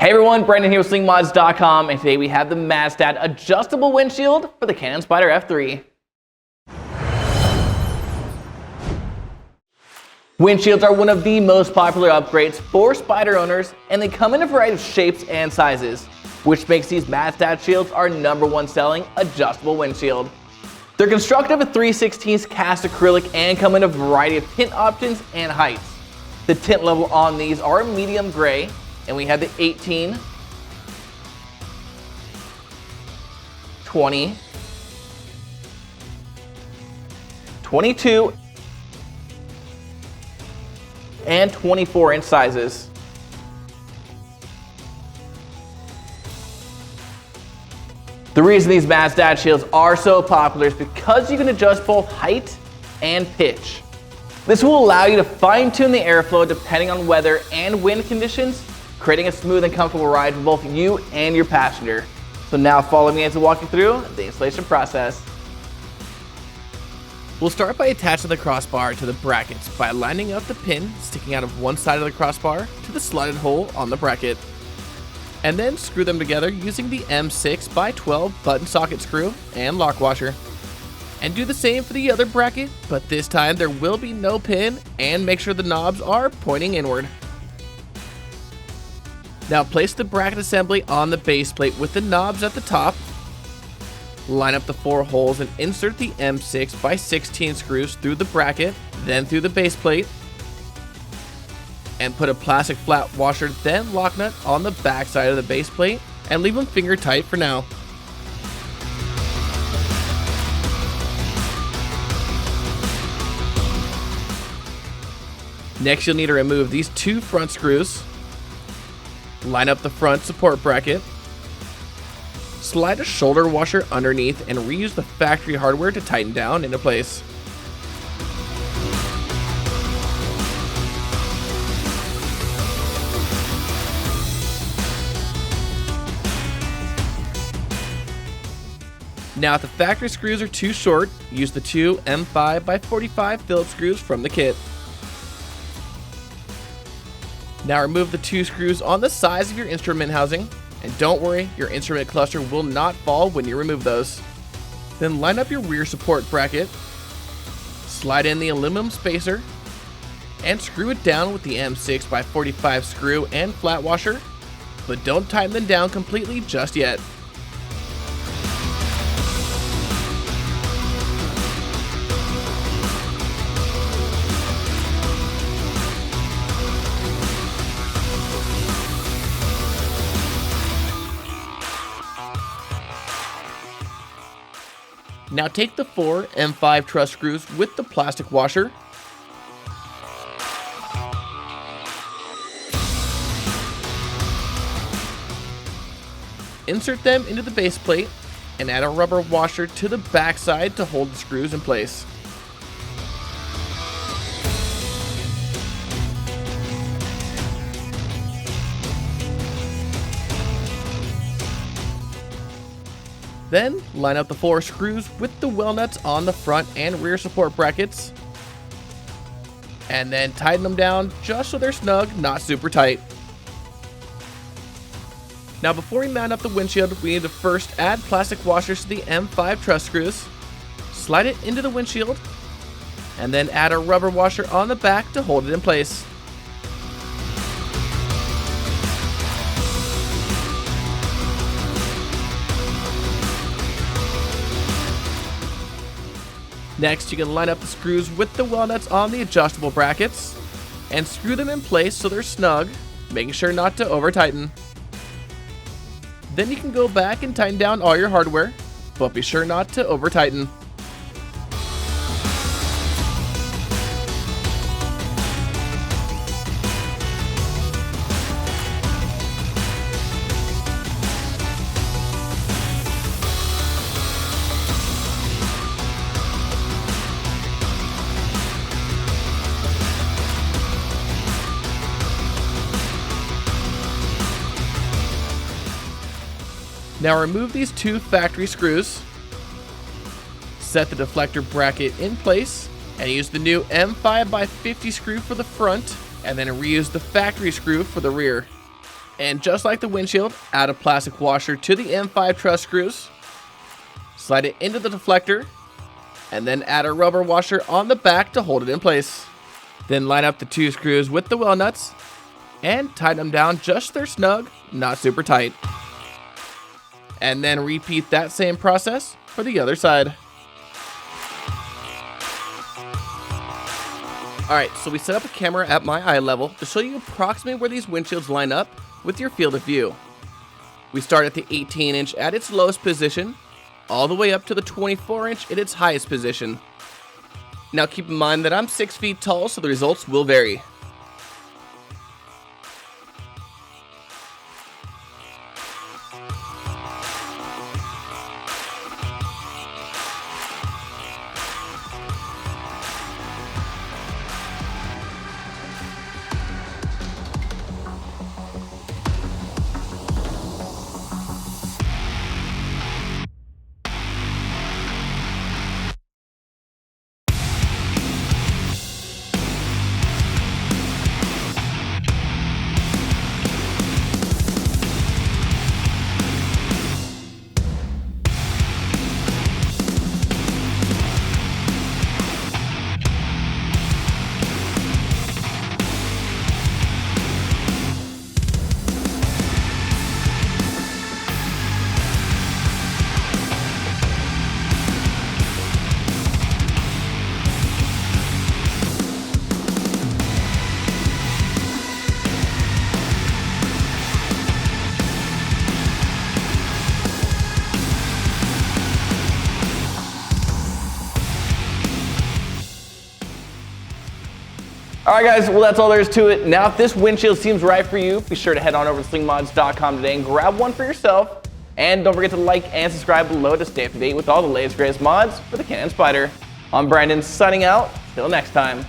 Hey everyone, Brandon here with Slingmods.com, and today we have the MadStad adjustable windshield for the Canon Spyder F3. Windshields are one of the most popular upgrades for Spyder owners, and they come in a variety of shapes and sizes, which makes these MadStad shields our #1 selling adjustable windshield. They're constructed of a 3/16 cast acrylic and come in a variety of tint options and heights. The tint level on these are medium gray, and we have the 18, 20, 22, and 24-inch sizes. The reason these MadStad shields are so popular is because you can adjust both height and pitch. This will allow you to fine-tune the airflow depending on weather and wind conditions, creating a smooth and comfortable ride for both you and your passenger. So now follow me as I walk you through the installation process. We'll start by attaching the crossbar to the brackets by lining up the pin sticking out of one side of the crossbar to the slotted hole on the bracket. And then screw them together using the M6x12 button socket screw and lock washer. And do the same for the other bracket, but this time there will be no pin, and make sure the knobs are pointing inward. Now place the bracket assembly on the base plate with the knobs at the top. Line up the 4 holes and insert the M6x16 screws through the bracket, then through the base plate. And put a plastic flat washer, then lock nut on the back side of the base plate, and leave them finger tight for now. Next, you'll need to remove these 2 front screws. Line up the front support bracket. Slide a shoulder washer underneath and reuse the factory hardware to tighten down into place. Now, if the factory screws are too short, use the 2 M5x45 Phillips screws from the kit. Now remove the 2 screws on the sides of your instrument housing, and don't worry, your instrument cluster will not fall when you remove those. Then line up your rear support bracket, slide in the aluminum spacer, and screw it down with the M6x45 screw and flat washer, but don't tighten them down completely just yet. Now take the 4 M5 truss screws with the plastic washer, insert them into the base plate, and add a rubber washer to the back side to hold the screws in place. Then line up the 4 screws with the well nuts on the front and rear support brackets, and then tighten them down just so they're snug, not super tight. Now before we mount up the windshield, we need to first add plastic washers to the M5 truss screws, slide it into the windshield, and then add a rubber washer on the back to hold it in place. Next, you can line up the screws with the well nuts on the adjustable brackets and screw them in place so they're snug, making sure not to over tighten. Then you can go back and tighten down all your hardware, but be sure not to over tighten. Now remove these 2 factory screws, set the deflector bracket in place, and use the new M5x50 screw for the front, and then reuse the factory screw for the rear. And just like the windshield, add a plastic washer to the M5 truss screws, slide it into the deflector, and then add a rubber washer on the back to hold it in place. Then line up the 2 screws with the well nuts and tighten them down just they're snug, not super tight. And then repeat that same process for the other side. Alright, so we set up a camera at my eye level to show you approximately where these windshields line up with your field of view. We start at the 18-inch at its lowest position, all the way up to the 24-inch at its highest position. Now keep in mind that I'm 6 feet tall, so the results will vary. Alright guys, well that's all there is to it. Now if this windshield seems right for you, be sure to head on over to slingmods.com today and grab one for yourself. And don't forget to like and subscribe below to stay up to date with all the latest greatest mods for the Canon Spyder. I'm Brandon signing out. Till next time.